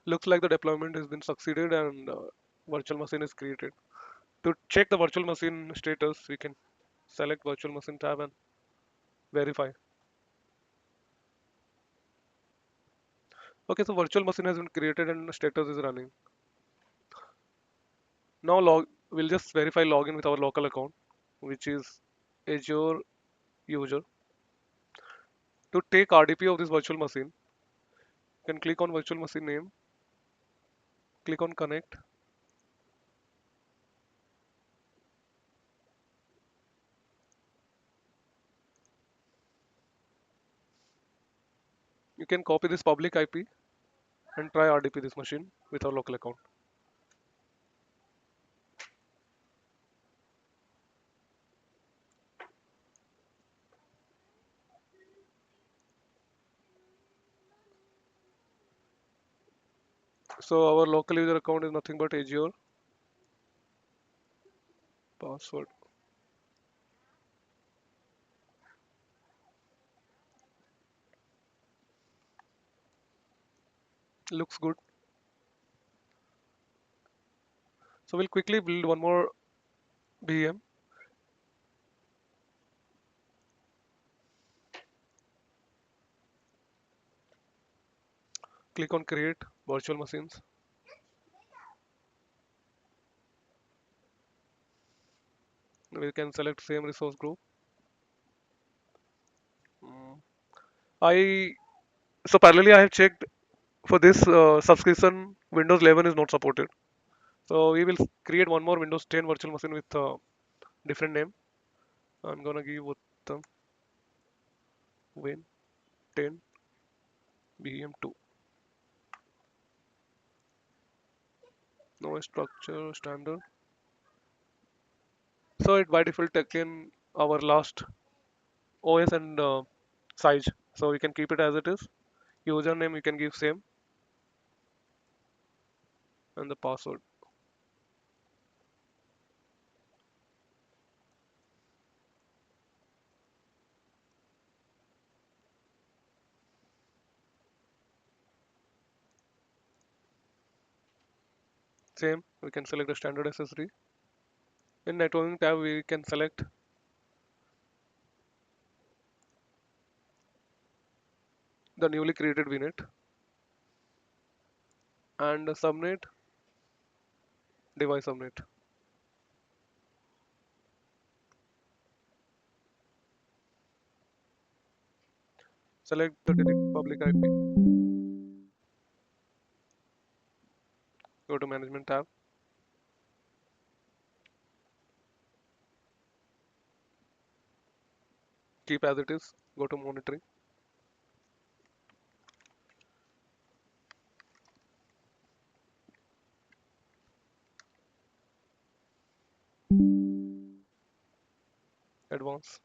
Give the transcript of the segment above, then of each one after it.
Looks like the deployment has been succeeded and virtual machine is created. To check the virtual machine status, we can select virtual machine tab and verify. Okay, so virtual machine has been created and status is running. Now we'll just verify login with our local account, which is Azure user. To take RDP of this virtual machine, you can click on virtual machine name, click on connect. You can copy this public IP and try RDP this machine with our local account. So our local user account is nothing but Azure password. Looks good. So we'll quickly build one more VM. Click on create virtual machines. We can select same resource group. Mm. I so parallelly I have checked for this subscription Windows 11 is not supported. So we will create one more Windows 10 virtual machine with different name. I'm gonna give with Win 10 BM2. No structure standard. So it by default taken our last OS and size. So we can keep it as it is. Username you can give same and the password same. We can select the standard SSD. In networking tab we can select the newly created VNet and the subnet device subnet. Select the delete public IP. Go to management tab. Keep as it is. Go to monitoring. Advanced.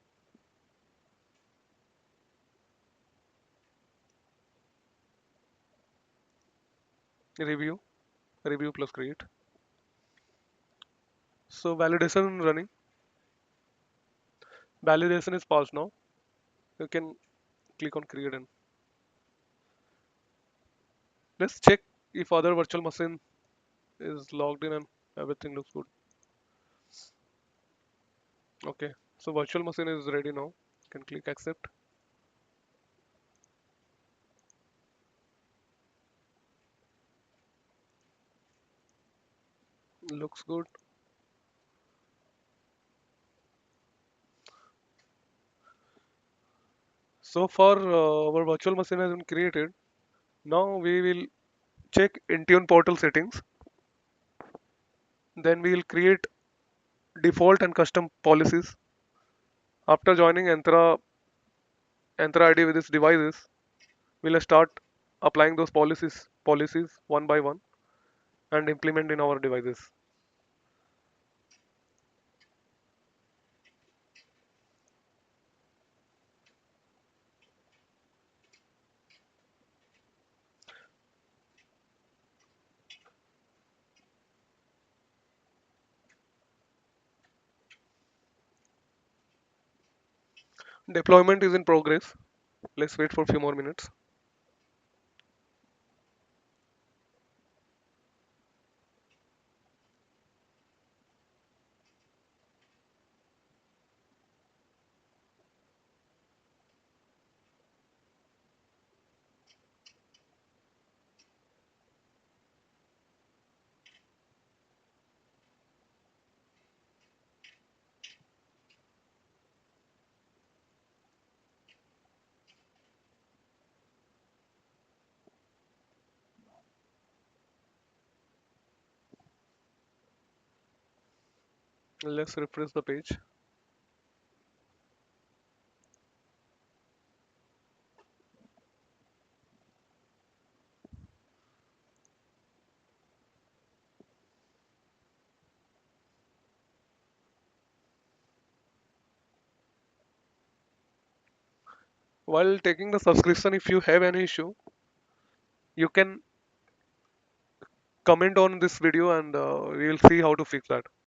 Review. Review plus create. So validation running. Validation is passed now. You can click on create and let's check if other virtual machine is logged in and everything looks good. Okay. So virtual machine is ready now. You can click accept. Looks good. So far our virtual machine has been created. Now we will check Intune portal settings. Then we will create default and custom policies. After joining Entra ID with its devices, we'll start applying those policies one by one and implement in our devices. Deployment is in progress. Let's wait for a few more minutes. Let's refresh the page. While taking the subscription, if you have any issue, you can comment on this video and we will see how to fix that.